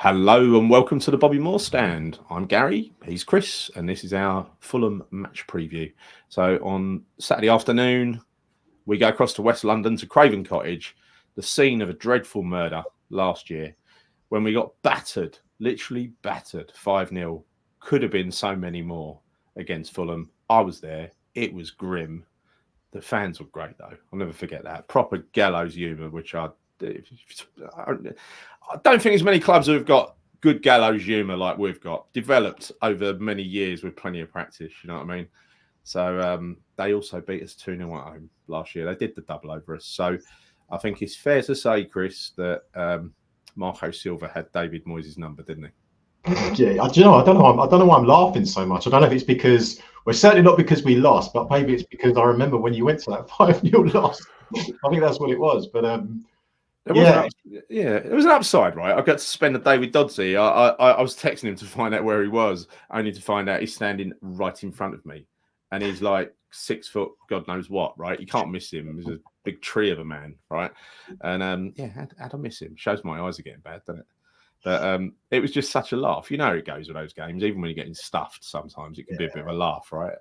Hello and welcome to the Bobby Moore Stand. I'm Gary, he's Chris, and this is our Fulham match preview. So on Saturday afternoon, we go across to West London to Craven Cottage, the scene of a dreadful murder last year when we got battered, literally battered 5-0. Could have been so many more against Fulham. I was there. It was grim. The fans were great, though. I'll never forget that. Proper gallows humour, which I don't think as many clubs have got good gallows humour like we've got, developed over many years with plenty of practice, you know what I mean? So they also beat us 2-0 at home last year. They did the double over us. So I think it's fair to say, Chris, that Marco Silva had David Moyes' number, didn't he? Yeah, I don't know why I'm laughing so much. I don't know if it's because certainly not because we lost, but maybe it's because I remember when you went to that 5-0 loss. I think that's what it was. But It was an upside, right? I got to spend a day with Dodsey. I was texting him to find out where he was, only to find out he's standing right in front of me, and he's like 6 foot, God knows what, right? You can't miss him. He's a big tree of a man, right? And how'd I miss him? Shows my eyes are getting bad, doesn't it? But it was just such a laugh. You know how it goes with those games. Even when you're getting stuffed, sometimes it can be a bit of a laugh, right?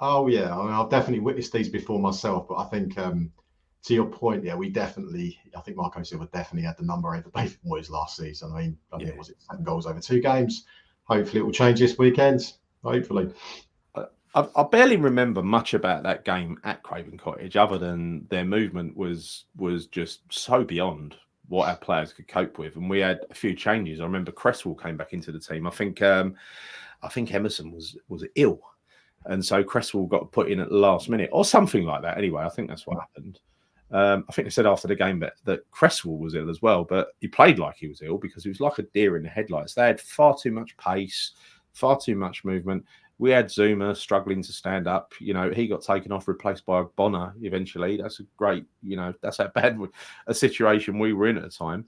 Oh yeah, I mean, I've definitely witnessed these before myself. But I think to your point, yeah, I think Marco Silva definitely had the number over David Moyes last season. I mean, it was 7 goals over 2 games. Hopefully, it will change this weekend. Hopefully. I barely remember much about that game at Craven Cottage, other than their movement was just so beyond what our players could cope with, and we had a few changes. I remember Cresswell came back into the team. I think Emerson was ill, and so Cresswell got put in at the last minute or something like that. Anyway, I think that's what happened. I think they said after the game that Cresswell was ill as well, but he played like he was ill because he was like a deer in the headlights. They had far too much pace, far too much movement. We had Zuma struggling to stand up. You know, he got taken off, replaced by Bonner eventually. That's a great, that's how bad a situation we were in at the time.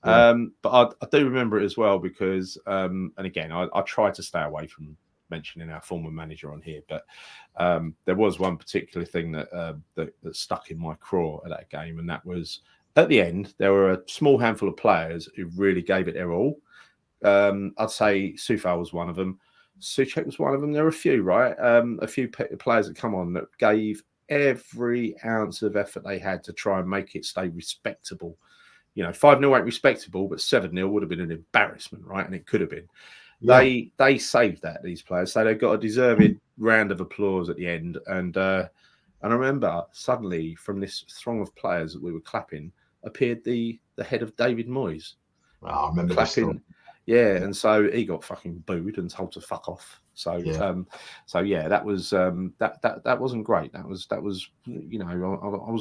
Yeah. But I do remember it as well because, and again, I try to stay away from mentioning our former manager on here, but there was one particular thing that stuck in my craw at that game, and that was at the end there were a small handful of players who really gave it their all. I'd say Sufal was one of them. Suchek was one of them. There were a few, right? A few players that come on that gave every ounce of effort they had to try and make it stay respectable. 5-0 ain't respectable, but 7-0 would have been an embarrassment, right? And it could have been. Yeah. They saved that, these players. So they got a deserved round of applause at the end. And I remember suddenly from this throng of players that we were clapping appeared the head of David Moyes. I remember clapping. this. Yeah, and so he got fucking booed and told to fuck off. So, that was that wasn't great. That was I was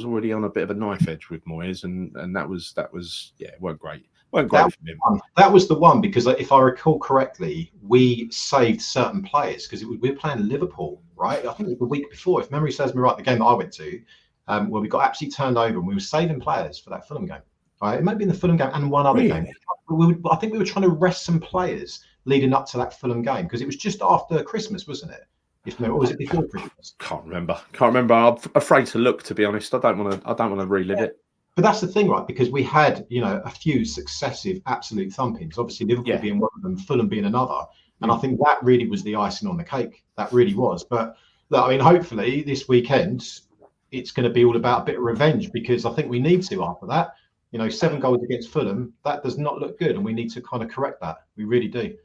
already on a bit of a knife edge with Moyes, and that was it weren't great. Weren't great for him. That was the one because if I recall correctly, we saved certain players because we were playing Liverpool, right? I think it was the week before, if memory serves me right, the game that I went to, where we got absolutely turned over and we were saving players for that Fulham game. Right? It might be in the Fulham game and one other game. I think we were trying to rest some players leading up to that Fulham game because it was just after Christmas, wasn't it? Or was it before Christmas? Can't remember. I'm afraid to look, to be honest. I don't want to relive it. But that's the thing, right? Because we had, a few successive absolute thumpings. Obviously, Liverpool being one of them, Fulham being another. And I think that really was the icing on the cake. That really was. But look, I mean, hopefully this weekend, it's going to be all about a bit of revenge because I think we need to after that. 7 goals against Fulham, that does not look good. And we need to kind of correct that. We really do.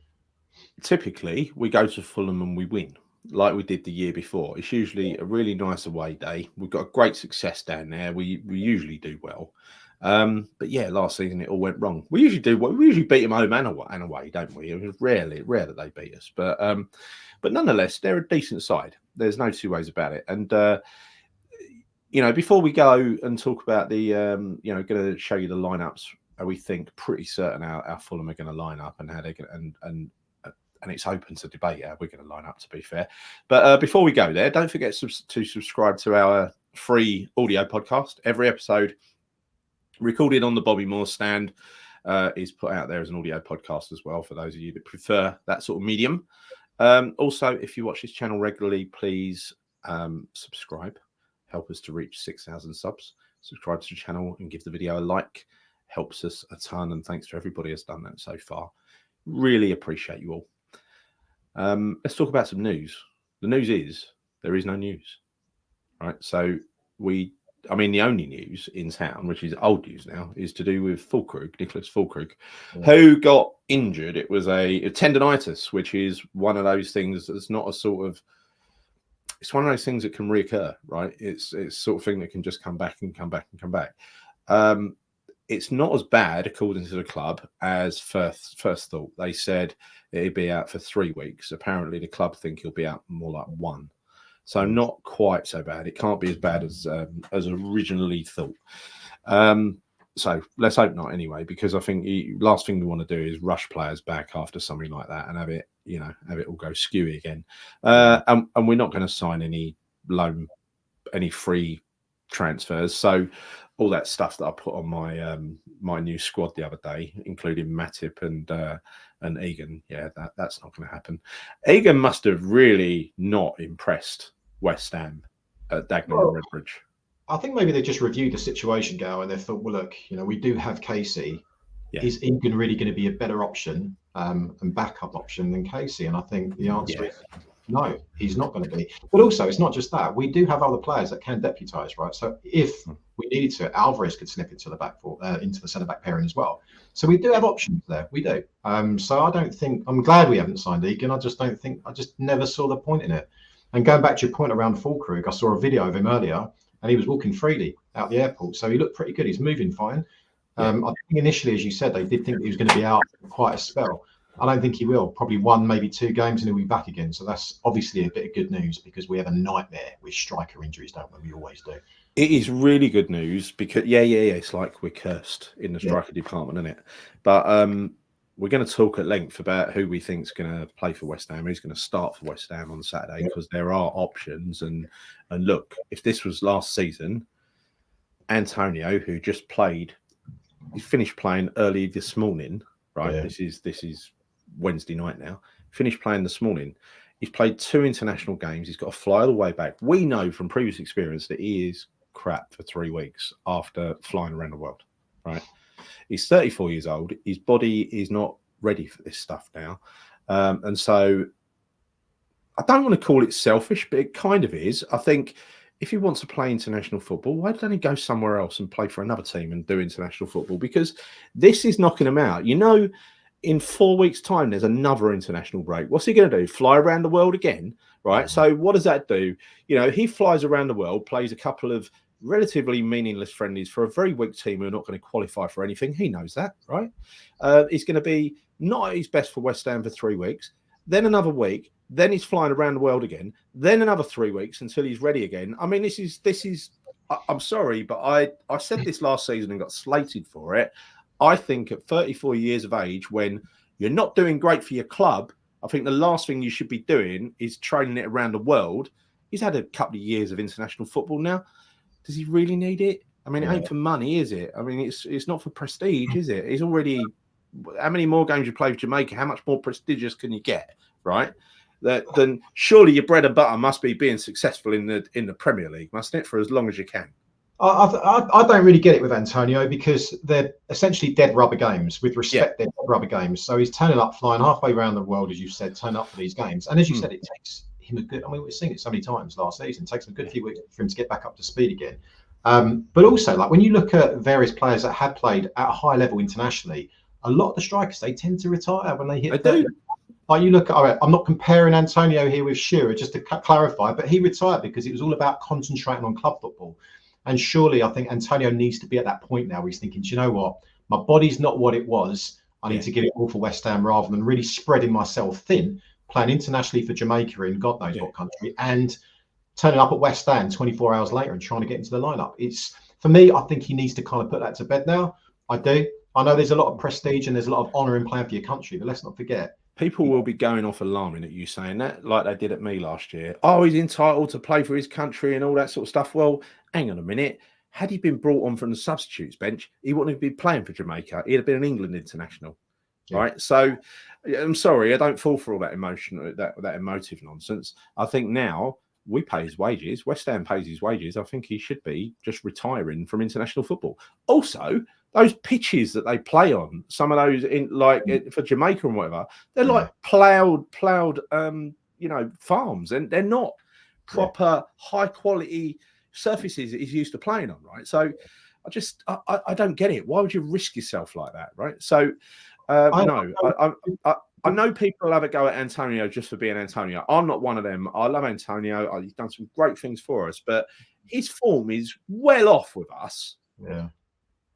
Typically, we go to Fulham and we win like we did the year before. It's usually a really nice away day. We've got a great success down there. We usually do well. But yeah, last season it all went wrong. We usually do well. We usually beat them home and away, don't we? It was rare that they beat us. But nonetheless, they're a decent side. There's no two ways about it. And before we go and talk about the, going to show you the lineups, we think pretty certain our Fulham are going to line up and how they're going and it's open to debate how we're going to line up, to be fair. But before we go there, don't forget to subscribe to our free audio podcast. Every episode recorded on the Bobby Moore Stand is put out there as an audio podcast as well for those of you that prefer that sort of medium. Also, if you watch this channel regularly, please subscribe. Help us to reach 6,000 subs. Subscribe to the channel and give the video a like. helps us a ton. And thanks to everybody who's done that so far. Really appreciate you all. Let's talk about some news. The news is there is no news, right? So the only news in town, which is old news now, is to do with Fulkrug, Nicholas Fulkrug, who got injured. It was a tendonitis, which is one of those things that's not a sort of, it's one of those things that can reoccur, right? It's sort of thing that can just come back and come back and come back. It's not as bad, according to the club, as first thought. They said it'd be out for 3 weeks. Apparently, the club think he'll be out more like 1. So not quite so bad. It can't be as bad as originally thought. So let's hope not anyway, because I think last thing we want to do is rush players back after something like that and have it all go skewy again. And we're not going to sign any free transfers. So all that stuff that I put on my my new squad the other day, including Matip and Egan, that's not going to happen. Egan must have really not impressed West Ham at Dagenham and Redbridge. I think maybe they just reviewed the situation, Gal, and they thought, well, look, we do have Casey. Yeah. Is Egan really going to be a better option and backup option than Casey? And I think the answer is no, he's not going to be. But also, it's not just that. We do have other players that can deputise, right? So if we needed to, Alvarez could slip into the centre-back pairing as well. So we do have options there. We do. So I don't think, I'm glad we haven't signed Egan. I just never saw the point in it. And going back to your point around Fulkrug, I saw a video of him earlier, and he was walking freely out the airport. So he looked pretty good. He's moving fine. I think initially, as you said, they did think he was going to be out for quite a spell. I don't think he will. Probably 1, maybe 2 games, and he'll be back again. So that's obviously a bit of good news, because we have a nightmare with striker injuries, don't we? We always do. It is really good news because, it's like we're cursed in the striker department, isn't it? But we're going to talk at length about who we think is going to play for West Ham, who's going to start for West Ham on Saturday, because there are options. And look, if this was last season, Antonio, who just played, he finished playing early this morning, right? Yeah. This is Wednesday night now. Finished playing this morning. He's played 2 international games. He's got to fly all the way back. We know from previous experience that he is crap for 3 weeks after flying around the world, right? He's 34 years old. His body is not ready for this stuff now. And so I don't want to call it selfish, but it kind of is. I think if he wants to play international football, why don't he go somewhere else and play for another team and do international football? Because this is knocking him out. In 4 weeks' time, there's another international break. What's he going to do? Fly around the world again, right? So what does that do? He flies around the world, plays a couple of relatively meaningless friendlies for a very weak team who are not going to qualify for anything. He knows that, right? He's going to be not at his best for West Ham for 3 weeks, then another week, then he's flying around the world again, then another 3 weeks until he's ready again. I mean, this is. I'm sorry, but I said this last season and got slated for it. I think at 34 years of age, when you're not doing great for your club, I think the last thing you should be doing is training it around the world. He's had a couple of years of international football now. Does he really need it? I mean, it ain't for money, is it? I mean, it's not for prestige, is it? He's already, how many more games you play with Jamaica? How much more prestigious can you get, right? Then surely your bread and butter must be being successful in the Premier League, mustn't it? For as long as you can. I don't really get it with Antonio, because they're essentially dead rubber games. With respect, they're dead rubber games. So he's turning up, flying halfway around the world, as you said, turning up for these games. And as you said, it takes him a good, we've seen it so many times last season. It takes him a good few weeks for him to get back up to speed again. But also, like when you look at various players that have played at a high level internationally, a lot of the strikers, they tend to retire when they hit 30. Like you look at, I'm not comparing Antonio here with Shearer, just to clarify, but he retired because it was all about concentrating on club football. And surely I think Antonio needs to be at that point now where he's thinking, do you know what? My body's not what it was. I need to give it all for West Ham, rather than really spreading myself thin, playing internationally for Jamaica in God knows what country, and turning up at West Ham 24 hours later and trying to get into the lineup. It's, for me, I think he needs to kind of put that to bed now. I do. I know there's a lot of prestige and there's a lot of honour in playing for your country, but let's not forget, people will be going off alarming at you saying that, like they did at me last year. Oh, he's entitled to play for his country and all that sort of stuff. Well, hang on a minute. Had he been brought on from the substitutes bench, he wouldn't have been playing for Jamaica. He'd have been an England international, right? So, I'm sorry, I don't fall for all that that emotive nonsense. I think now we pay his wages. West Ham pays his wages. I think he should be just retiring from international football. Also, those pitches that they play on, some of those in like for Jamaica and whatever, they're like ploughed, farms, and they're not proper high quality surfaces that he's used to playing on, right? So I don't get it. Why would you risk yourself like that, right? So I know people have a go at Antonio just for being Antonio. I'm not one of them. I love Antonio. He's done some great things for us, but his form is well off with us. Yeah.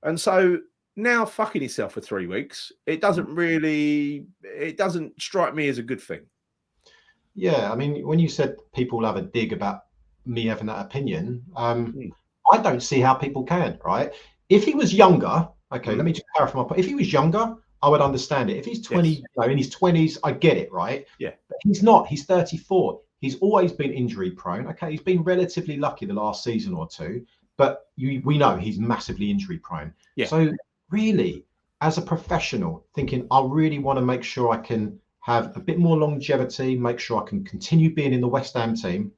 And so now fucking himself for 3 weeks, it doesn't strike me as a good thing. Yeah, I mean, when you said people have a dig about me having that opinion, I don't see how people can, right? If he was younger, okay, let me just clarify my point. If he was younger, I would understand it. If he's 20, in his 20s, I get it, right? Yeah. But he's not. He's 34. He's always been injury prone. Okay, he's been relatively lucky the last season or two, but we know he's massively injury prone. Yeah. So really, as a professional, thinking I really want to make sure I can have a bit more longevity, make sure I can continue being in the West Ham team,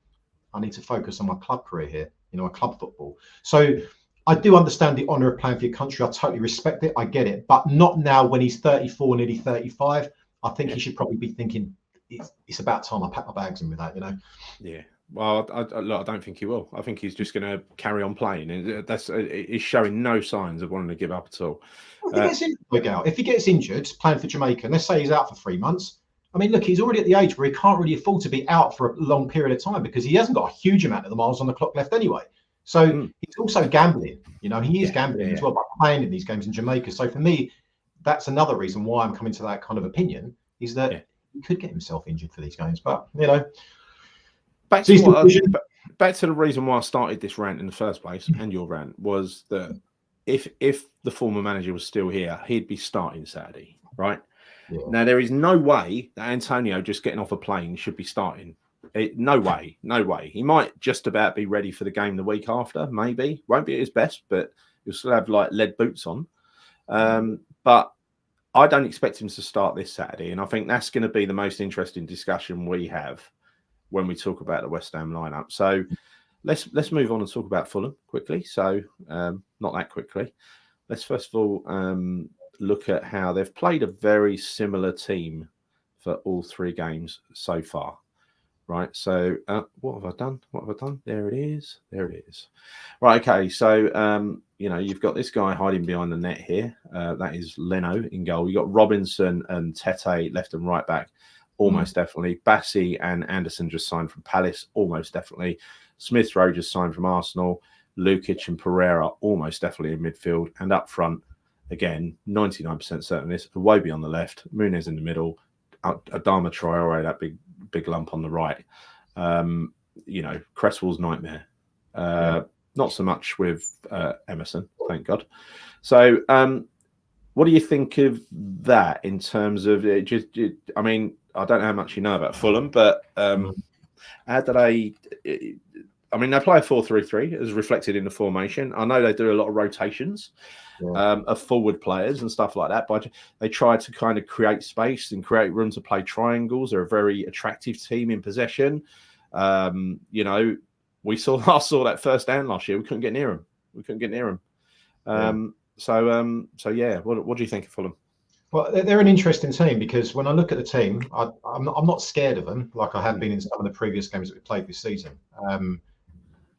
I need to focus on my club career here, my club football. So I do understand the honour of playing for your country. I totally respect it. I get it. But not now when he's 34, nearly 35. I think he should probably be thinking, it's about time I pack my bags in with that, Yeah. Well, I don't think he will. I think he's just going to carry on playing. And he's showing no signs of wanting to give up at all. If he gets injured playing for Jamaica, and let's say he's out for 3 months, I mean, look, he's already at the age where he can't really afford to be out for a long period of time because he hasn't got a huge amount of the miles on the clock left anyway. So he's also gambling. He is gambling as well by playing in these games in Jamaica. So for me, that's another reason why I'm coming to that kind of opinion, is that he could get himself injured for these games. But, back to the reason why I started this rant in the first place, and your rant, was that if the former manager was still here, he'd be starting Saturday, right? Yeah. Now, there is no way that Antonio just getting off a plane should be starting. No way. He might just about be ready for the game the week after, maybe. Won't be at his best, but he'll still have like lead boots on. But I don't expect him to start this Saturday, and I think that's going to be the most interesting discussion we have when we talk about the West Ham lineup. So let's move on and talk about Fulham quickly. So not that quickly. Let's first of all look at how they've played a very similar team for all 3 games so far. Right. So what have I done? There it is. Right. Okay. So, you've got this guy hiding behind the net here. That is Leno in goal. You've got Robinson and Tete left and right back. Almost definitely. Bassi and Anderson just signed from Palace. Almost definitely. Smith Rowe just signed from Arsenal. Lukic and Pereira almost definitely in midfield. And up front, again, 99% certain this. Iwobi on the left. Muniz in the middle. Adama Traore, that big lump on the right. Cresswell's nightmare. Not so much with Emerson, thank God. So what do you think of that in terms of it? I mean, I don't know how much you know about Fulham, but how do they? I mean, they play a 4-3-3 as reflected in the formation. I know they do a lot of rotations of forward players and stuff like that, but they try to kind of create space and create room to play triangles. They're a very attractive team in possession. We saw that first down last year. We couldn't get near them. So what do you think of Fulham? Well, they're an interesting team because when I look at the team, I'm not scared of them like I have been in some of the previous games that we played this season.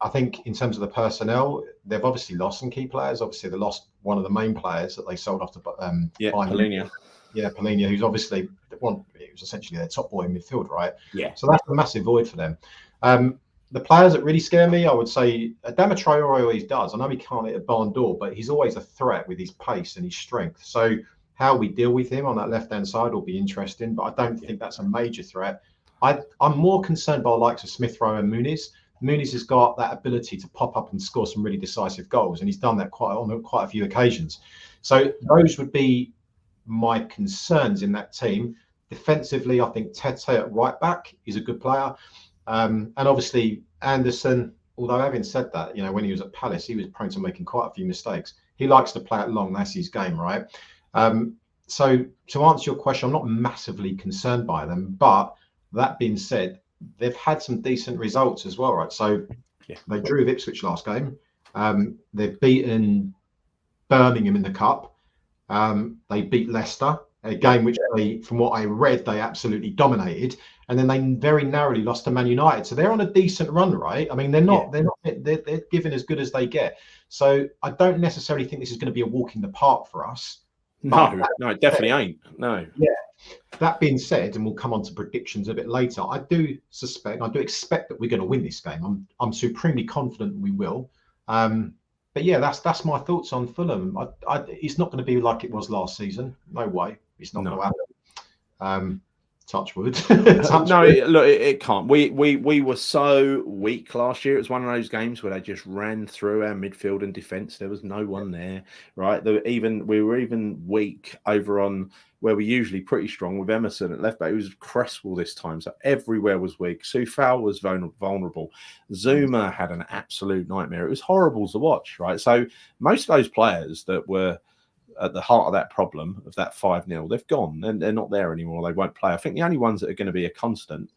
I think in terms of the personnel, they've obviously lost some key players. Obviously, they lost one of the main players that they sold off to Palhinha. Palhinha, who's obviously it was essentially their top boy in midfield, right? Yeah. So that's a massive void for them. The players that really scare me, I would say, Adama Traore always does. I know he can't hit a barn door, but he's always a threat with his pace and his strength. So how we deal with him on that left-hand side will be interesting, but I don't think that's a major threat. I'm more concerned by the likes of Smith Rowe and Muniz. Muniz has got that ability to pop up and score some really decisive goals, and he's done that on quite a few occasions. So those would be my concerns in that team. Defensively, I think Tete at right back is a good player. And obviously Anderson, although having said that, when he was at Palace, he was prone to making quite a few mistakes. He likes to play it long. That's his game, right? So to answer your question, I'm not massively concerned by them. But that being said, they've had some decent results as well, right? So they drew with Ipswich last game. They've beaten Birmingham in the cup. They beat Leicester, a game which they, from what I read, they absolutely dominated, and then they very narrowly lost to Man United. So they're on a decent run, right? I mean, they're giving as good as they get. So I don't necessarily think this is going to be a walk in the park for us. No, it definitely ain't. No. Yeah. That being said, and we'll come on to predictions a bit later, I do expect that we're going to win this game. I'm supremely confident we will. But yeah, that's my thoughts on Fulham. It's not going to be like it was last season. No way. It's not going to happen. Touch wood. Look, it can't. We were so weak last year. It was one of those games where they just ran through our midfield and defence. There was no one there, right? We were even weak over on where we're usually pretty strong with Emerson at left back. It was Cresswell this time, so everywhere was weak. Soufal was vulnerable. Zuma had an absolute nightmare. It was horrible to watch, right? So most of those players that were at the heart of that problem of that 5-0, they've gone and they're not there anymore. They won't play. I think the only ones that are going to be a constant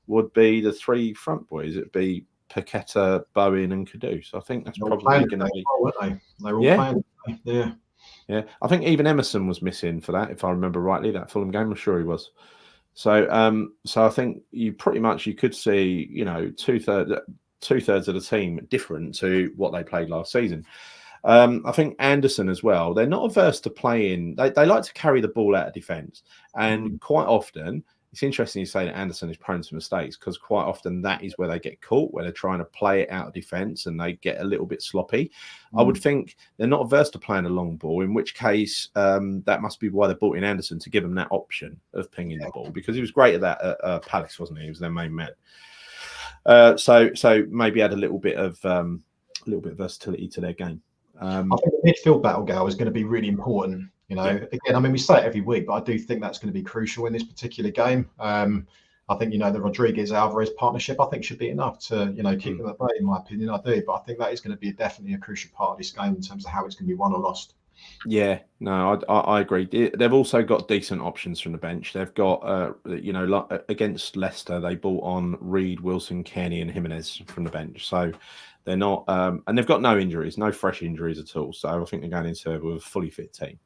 would be the three front boys. It'd be Paqueta, Bowen, and Kudus. I think that's probably going to be. They're all playing. Yeah. I think even Emerson was missing for that, if I remember rightly. That Fulham game, I'm sure he was. So, I think you could see, two-thirds of the team different to what they played last season. I think Anderson as well, they're not averse to playing. They like to carry the ball out of defence. And quite often, it's interesting you say that Anderson is prone to mistakes because quite often that is where they get caught, where they're trying to play it out of defence and they get a little bit sloppy. I would think they're not averse to playing a long ball, in which case that must be why they brought in Anderson, to give them that option of pinging the ball, because he was great at that at Palace, wasn't he? He was their main man. So maybe add a little bit of versatility to their game. I think the midfield battle, Gal, is going to be really important. Again, I mean, we say it every week, but I do think that's going to be crucial in this particular game. I think, the Rodriguez-Alvarez partnership, I think, should be enough to, keep them at bay, in my opinion. I do, but I think that is going to be definitely a crucial part of this game in terms of how it's going to be won or lost. Yeah, no, I agree. They've also got decent options from the bench. They've got, against Leicester, they brought on Reed, Wilson, Kenny, and Jimenez from the bench. So they're not, and they've got no injuries, no fresh injuries at all. So I think they're going into with a fully fit team.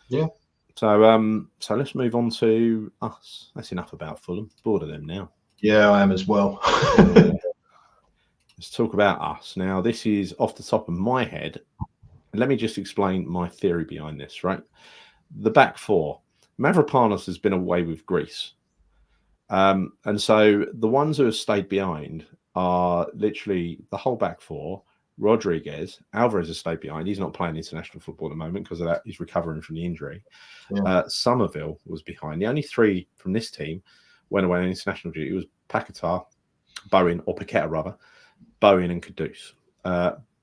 Yeah. So let's move on to us. That's enough about Fulham. Bored of them now. Yeah, I am as well. Let's talk about us now. This is off the top of my head. Let me just explain my theory behind this, right? The back four. Mavropanos has been away with Greece. And so the ones who have stayed behind are literally the whole back four. Rodriguez, Alvarez has stayed behind. He's not playing international football at the moment because of that. He's recovering from the injury. Yeah. Somerville was behind. The only three from this team went away on international duty. It was Paqueta, Bowen, and Kudus.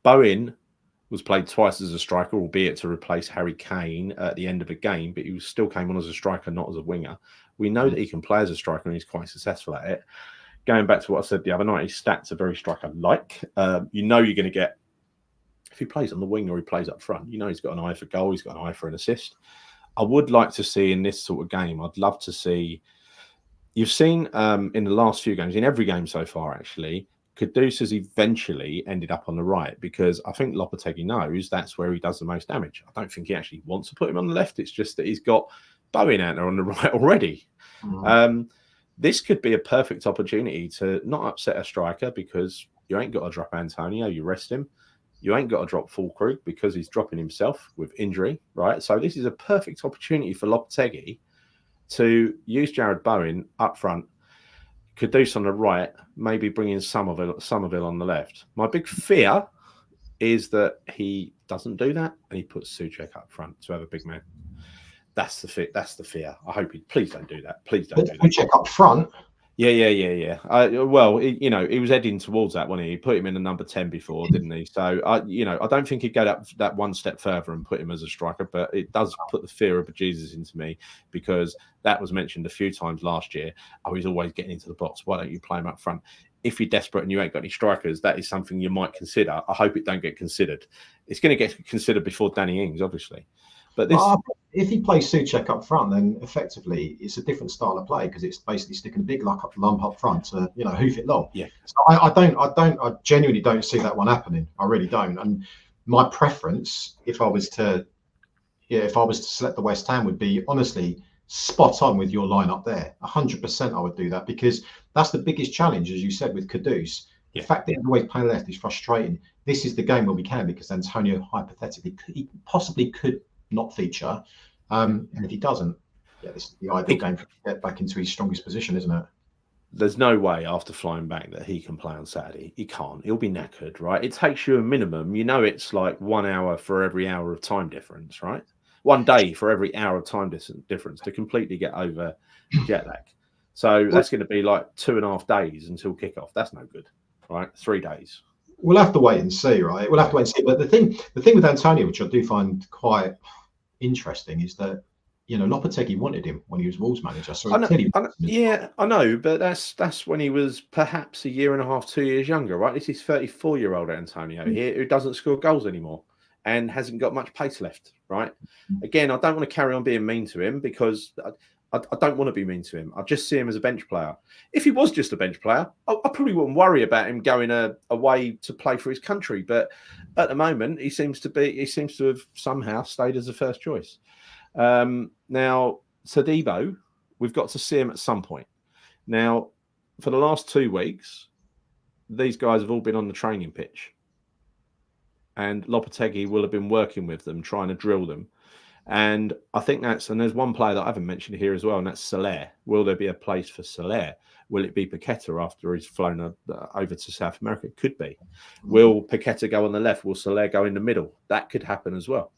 Bowen was played twice as a striker, albeit to replace Harry Kane at the end of a game, but he still came on as a striker, not as a winger. We know that he can play as a striker and he's quite successful at it. Going back to what I said the other night, his stats are very striker-like. You're going to get, if he plays on the wing or he plays up front, he's got an eye for goal, he's got an eye for an assist. I would like to see in this sort of game, I'd love to see, you've seen in the last few games, in every game so far actually, Kudus has eventually ended up on the right because I think Lopetegui knows that's where he does the most damage. I don't think he actually wants to put him on the left. It's just that he's got Bowen out there on the right already. This could be a perfect opportunity to not upset a striker because you ain't got to drop Antonio, you rest him. You ain't got to drop Fulkrug because he's dropping himself with injury, right? So this is a perfect opportunity for Lopetegui to use Jarrod Bowen up front, Kudus on the right, maybe bring in Somerville on the left. My big fear is that he doesn't do that and he puts Souček up front to have a big man. That's the fear. I hope please don't do that. Please don't do that. Souček up front. Yeah. He was heading towards that, wasn't he? He put him in the number 10 before, didn't he? So, I don't think he'd go that one step further and put him as a striker, but it does put the fear of Jesus into me because that was mentioned a few times last year. Oh, he's always getting into the box. Why don't you play him up front? If you're desperate and you ain't got any strikers, that is something you might consider. I hope it don't get considered. It's going to get considered before Danny Ings, obviously. But this, if he plays Souček up front, then effectively it's a different style of play because it's basically sticking a big lump up front to hoof it long. Yeah. So I genuinely don't see that one happening. I really don't. And my preference, if I was to if I was to select the West Ham, would be honestly spot on with your lineup there. 100% I would do that, because that's the biggest challenge, as you said, with Kudus. The fact that he's always playing left is frustrating. This is the game where we can, because Antonio hypothetically possibly could not feature. And if he doesn't, this is the ideal game for him to get back into his strongest position, isn't it? There's no way after flying back that he can play on Saturday. He can't. He'll be knackered, right? It takes you a minimum. It's like 1 hour for every hour of time difference, right? 1 day for every hour of time difference to completely get over jet lag. So that's going to be like 2.5 days until kickoff. That's no good, right? 3 days. We'll have to wait and see, right? We'll have to wait and see. But the thing with Antonio, which I do find quite interesting, is that Lopetegui wanted him when he was Wolves manager. So I know, but that's when he was perhaps 1.5 years, 2 years younger, right? This is 34-year-old Antonio here who doesn't score goals anymore and hasn't got much pace left, right? Again, I don't want to carry on being mean to him, because I don't want to be mean to him. I just see him as a bench player. If he was just a bench player, I probably wouldn't worry about him going away to play for his country. But at the moment, he seems to have somehow stayed as a first choice. Now, Sadibo, we've got to see him at some point. Now, for the last 2 weeks, these guys have all been on the training pitch, and Lopetegui will have been working with them, trying to drill them. And I think and there's one player that I haven't mentioned here as well, and that's Soler. Will there be a place for Soler? Will it be Paqueta after he's flown over to South America? It could be. Will Paqueta go on the left? Will Soler go in the middle? That could happen as well.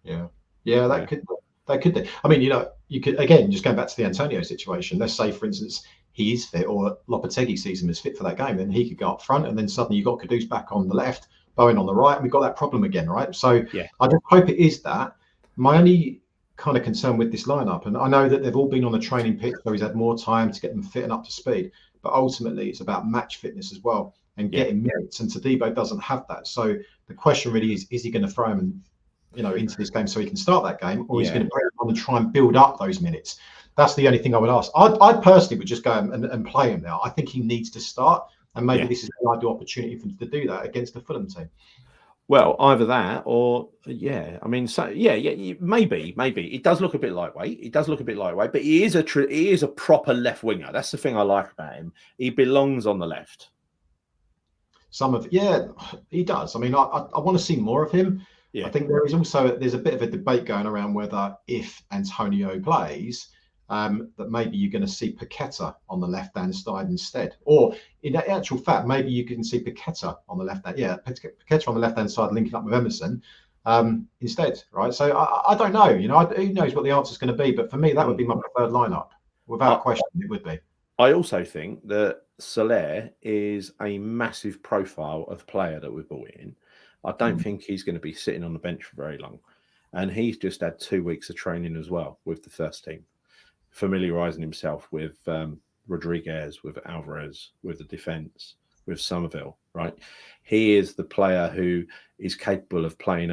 Yeah, that could. That could be. I mean, you could, again, just going back to the Antonio situation. Let's say, for instance, he is fit, or Lopetegui sees him as fit for that game, then he could go up front, and then suddenly you've got Kudus back on the left, Bowen on the right, and we've got that problem again, right? So I just hope it is that. My only kind of concern with this lineup, and I know that they've all been on the training pitch, so he's had more time to get them fit and up to speed, but ultimately it's about match fitness as well and getting minutes, and Todibo doesn't have that. So the question really is he going to throw him into this game so he can start that game, or he's going to put him on and try and build up those minutes? That's the only thing I would ask. I personally would just go and play him now. I think he needs to start, and maybe this is an ideal opportunity for him to do that against the Fulham team. Well, either that or maybe. It does look a bit lightweight. But he is a proper left winger. That's the thing I like about him. He belongs on the left. He does. I mean, I want to see more of him. I think there's a bit of a debate going around whether, if Antonio plays, that maybe you're going to see Paqueta on the left-hand side instead. Or in actual fact, maybe you can see Paqueta on the left-hand, Paqueta on the left-hand side linking up with Emerson instead, right? So I don't know, who knows what the answer is going to be, but for me, that would be my preferred lineup. Without question, it would be. I also think that Soler is a massive profile of player that we've brought in. I don't think he's going to be sitting on the bench for very long. And he's just had 2 weeks of training as well with the first team, familiarising himself with Rodriguez, with Alvarez, with the defence, with Somerville, right? He is the player who is capable of playing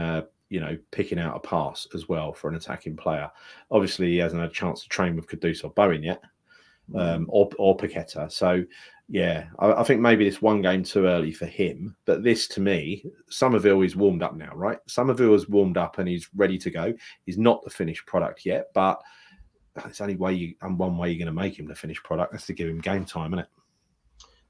picking out a pass as well for an attacking player. Obviously, he hasn't had a chance to train with Kudus or Bowen yet, or Paqueta. So, I think maybe this one game too early for him. But this, to me, Somerville is warmed up now, right? Somerville is warmed up and he's ready to go. He's not the finished product yet, but it's only one way you're going to make him the finished product. That's to give him game time, isn't it?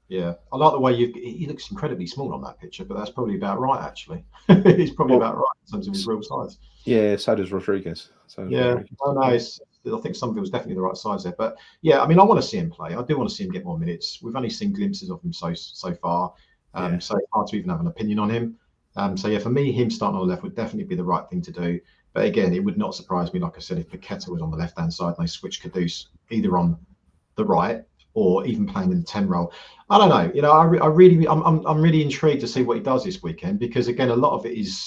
Yeah, I like the way he looks incredibly small on that picture, but that's probably about right, actually. He's probably about right in terms of his real size. Yeah, so does Rodriguez. I think Somerville's definitely the right size there. But I mean, I want to see him play. I do want to see him get more minutes. We've only seen glimpses of him so far, so it's hard to even have an opinion on him. For me, him starting on the left would definitely be the right thing to do. But again, it would not surprise me, like I said, if Paqueta was on the left-hand side and they switched Kudus either on the right or even playing in the 10 role. I don't know. I'm really intrigued to see what he does this weekend, because again, a lot of it is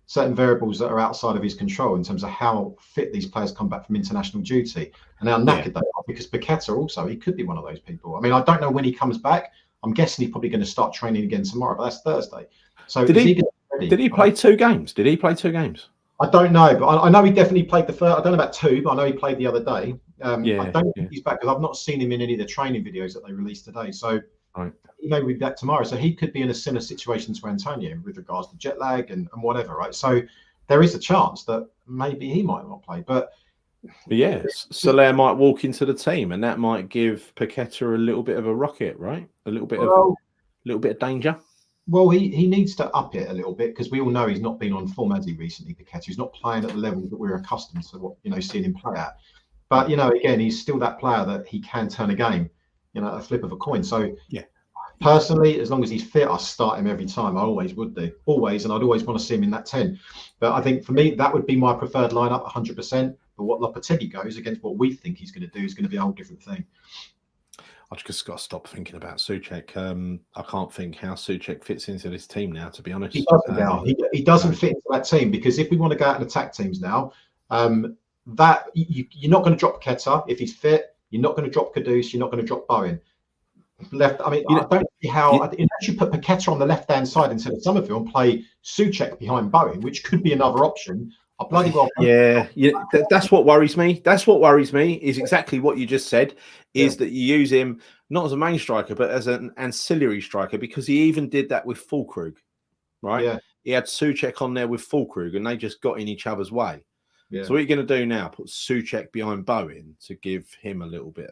certain variables that are outside of his control in terms of how fit these players come back from international duty and how knackered they are. Because Paqueta also, he could be one of those people. I mean, I don't know when he comes back. I'm guessing he's probably going to start training again tomorrow, but that's Thursday. So did he play 2 games? Did he play 2 games? I don't know, but I know he definitely played the first. I don't know about 2, but I know he played the other day. I don't think he's back, because I've not seen him in any of the training videos that they released today. So he may be back tomorrow. So he could be in a similar situation to Antonio with regards to jet lag and whatever, right? So there is a chance that maybe he might not play. But yes, Soler might walk into the team, and that might give Paqueta a little bit of a rocket, right? A little bit of danger. Well, he needs to up it a little bit, because we all know he's not been on form, has he, recently, Paqueta? He's not playing at the level that we're accustomed to, seeing him play at. But, again, he's still that player that he can turn a game, a flip of a coin. So, yeah, personally, as long as he's fit, I start him every time. I always would do. Always. And I'd always want to see him in that 10. But I think for me, that would be my preferred lineup, 100%. But what Lopetegui goes against what we think he's going to do is going to be a whole different thing. I've just got to stop thinking about Souček. I can't think how Souček fits into this team now, to be honest. He doesn't now. He doesn't fit into that team, because if we want to go out and attack teams now, that you're not going to drop Paqueta if he's fit. You're not going to drop Kudus. You're not going to drop Bowen. Left. I mean, I don't see how unless you put Paqueta on the left-hand side instead of Summerville and play Souček behind Bowen, which could be another option. I bloody well. Yeah. That's what worries me. That's what worries me is exactly what you just said. Is that you use him not as a main striker, but as an ancillary striker, because he even did that with Fulkrug, right? Yeah. He had Souček on there with Fulkrug, and they just got in each other's way. Yeah. So what are you going to do now? Put Souček behind Bowen to give him a little bit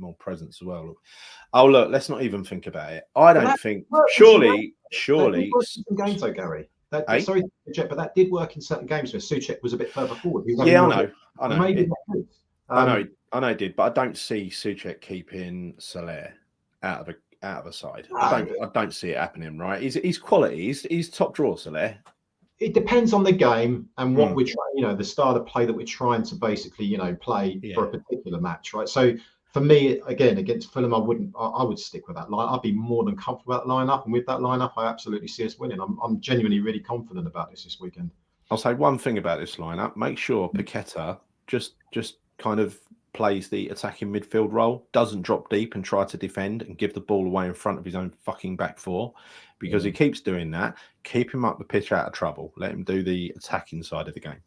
more presence as well. Oh, look, let's not even think about it. I don't think. Surely. Games though, Gary. Sorry, but that did work in certain games where Souček was a bit further forward. I know. I know it did, but I don't see Souček keeping Soler out of a side. I don't see it happening. Right? He's quality. He's top draw, Soler. It depends on the game and what we're trying, the style of play that we're trying to basically, play for a particular match, right? So for me, again, against Fulham, I would stick with that line. I'd be more than comfortable with that lineup, and with that lineup, I absolutely see us winning. I'm genuinely really confident about this weekend. I'll say one thing about this lineup: make sure Paqueta just kind of plays the attacking midfield role, doesn't drop deep and try to defend and give the ball away in front of his own fucking back four, because he keeps doing that. Keep him up the pitch out of trouble. Let him do the attacking side of the game.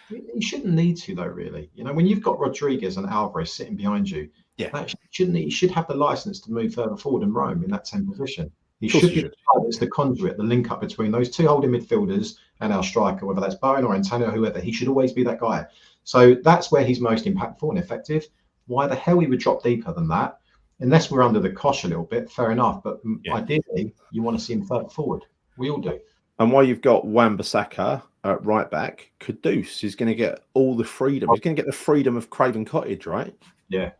He shouldn't need to, though, really. When you've got Rodriguez and Alvarez sitting behind you, he should have the license to move further forward and roam in that 10 position. He should be the conduit, the link up between those two holding midfielders and our striker, whether that's Bowen or Antonio or whoever. He should always be that guy. So that's where he's most impactful and effective. Why the hell he would drop deeper than that? Unless we're under the cosh a little bit, fair enough. But ideally, you want to see him further forward. We all do. And while you've got Wan-Bissaka at right back, Kudus is going to get all the freedom. He's going to get the freedom of Craven Cottage, right? Yeah,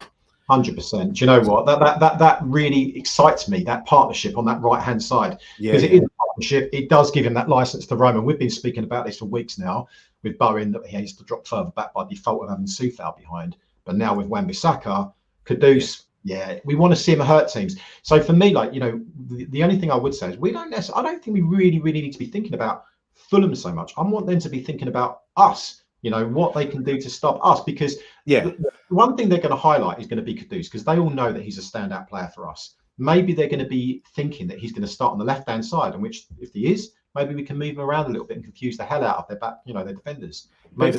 100%. Do you know what? That really excites me, that partnership on that right-hand side. Because it is a partnership. It does give him that license to roam. And we've been speaking about this for weeks now with Bowen, that he has to drop further back by default of having Soufal behind. But now with Wan-Bissaka, Kudus, we want to see him hurt teams. So for me, the only thing I would say is I don't think we really, really need to be thinking about Fulham so much. I want them to be thinking about us, what they can do to stop us. Because the one thing they're going to highlight is going to be Kudus, because they all know that he's a standout player for us. Maybe they're going to be thinking that he's going to start on the left-hand side, in which, if he is, maybe we can move him around a little bit and confuse the hell out of their back, their defenders. Maybe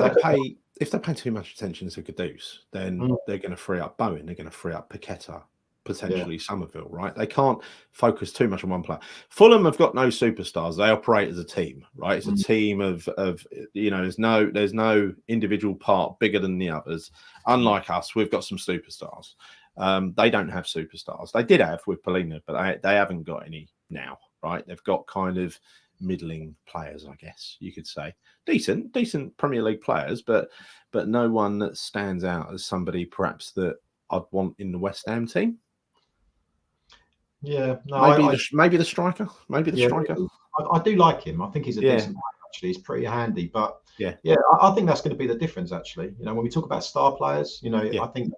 if they pay too much attention to Kudus, then they're going to free up Bowen, they're going to free up Paqueta, potentially Summerville, right? They can't focus too much on one player. Fulham have got no superstars. They operate as a team, right? It's a team of there's no individual part bigger than the others. Unlike us, we've got some superstars. They don't have superstars. They did have with Polina, but they haven't got any now, right? They've got kind of middling players, I guess you could say. Decent Premier League players, but no one that stands out as somebody perhaps that I'd want in the West Ham team. Yeah, no, maybe the striker. Maybe the striker. I do like him. I think he's a decent player, actually. He's pretty handy. But I think that's going to be the difference, actually. When we talk about star players, I think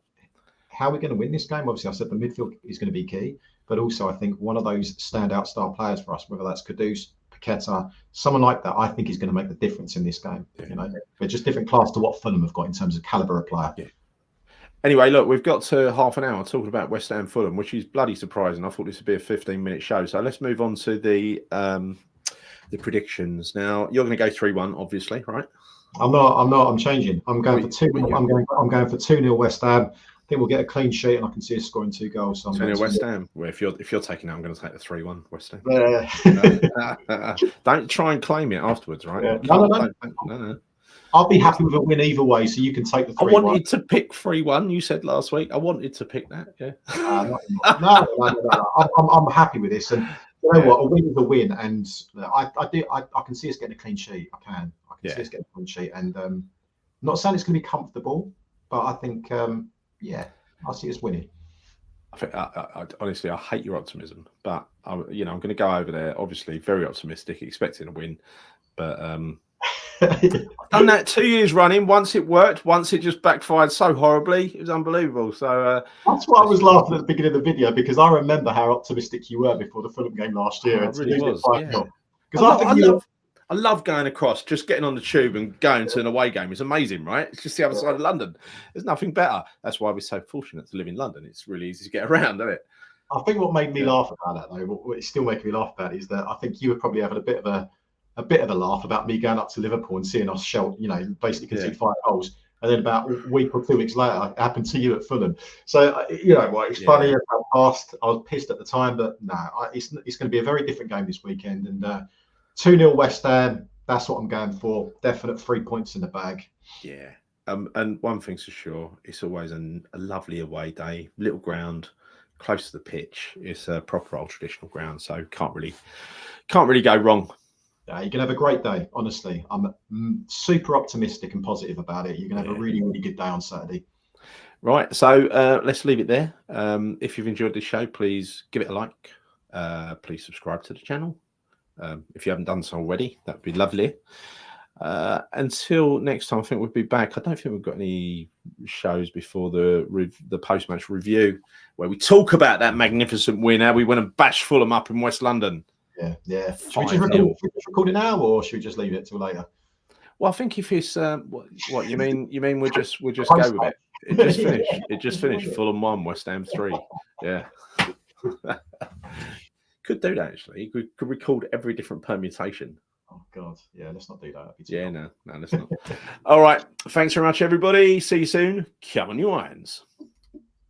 how we're going to win this game, obviously I said the midfield is going to be key, but also I think one of those standout star players for us, whether that's Kudus, Paqueta, someone like that, I think is going to make the difference in this game. They're just different class to what Fulham have got in terms of caliber of player. Anyway, look, we've got to half an hour talking about West Ham Fulham, which is bloody surprising. I thought this would be a 15-minute show. So let's move on to the predictions. Now, you're going to go 3-1, obviously, right? I'm not. I'm changing. I'm going for 2. I'm going for 2-0 West Ham. I think we'll get a clean sheet, and I can see us scoring 2 goals. So So near West Ham. Well, if you're taking it, I'm going to take the 3-1 West Ham. Don't try and claim it afterwards, right? Yeah. No. I'll be happy with a win either way, so you can take the 3-1. I wanted to pick 3-1. You said last week. I wanted to pick that. Yeah. No. I'm happy with this, and you know what? A win is a win, and I can see us getting a clean sheet. I can see us getting a clean sheet, and not saying it's going to be comfortable, but I think I see us winning. I think I honestly I hate your optimism, but I'm going to go over there. Obviously, very optimistic, expecting a win, but I've done that 2 years running. Once it worked, once it just backfired so horribly. It was unbelievable. So that's why I was laughing at the beginning of the video, because I remember how optimistic you were before the Fulham game last year. It really was. Because I love going across, just getting on the tube and going to an away game. It's amazing, right? It's just the other side of London. There's nothing better. That's why we're so fortunate to live in London. It's really easy to get around, isn't it? I think what made me laugh about that, though, what it's still making me laugh about, is that I think you were probably having a bit of a laugh about me going up to Liverpool and seeing us basically concede 5 goals, and then about a week or 2 weeks later, it happened to you at Fulham. So it's funny how fast. I was pissed at the time, but no, it's going to be a very different game this weekend, and 2-0 West Ham. That's what I'm going for. Definite 3 points in the bag. Yeah. And one thing's for sure, it's always a lovely away day. Little ground, close to the pitch. It's a proper old traditional ground, so can't really go wrong. Yeah, you're gonna have a great day. Honestly, I'm super optimistic and positive about it. You're gonna have a really, really good day on Saturday. Right. So let's leave it there. If you've enjoyed this show, please give it a like. Please subscribe to the channel. If you haven't done so already, that would be lovely. Until next time, I think we'll be back. I don't think we've got any shows before the post-match review, where we talk about that magnificent win, how we went and bashed Fulham up in West London. Yeah. Should we just record it now, or should we just leave it till later? Well, I think if it's what you mean, we'll just go with it. It just finished. Fulham 1, West Ham 3. Yeah. Could do that, actually. Could record every different permutation. Oh God, yeah. Let's not do that. No, let's not. All right. Thanks very much, everybody. See you soon. Come on, you irons.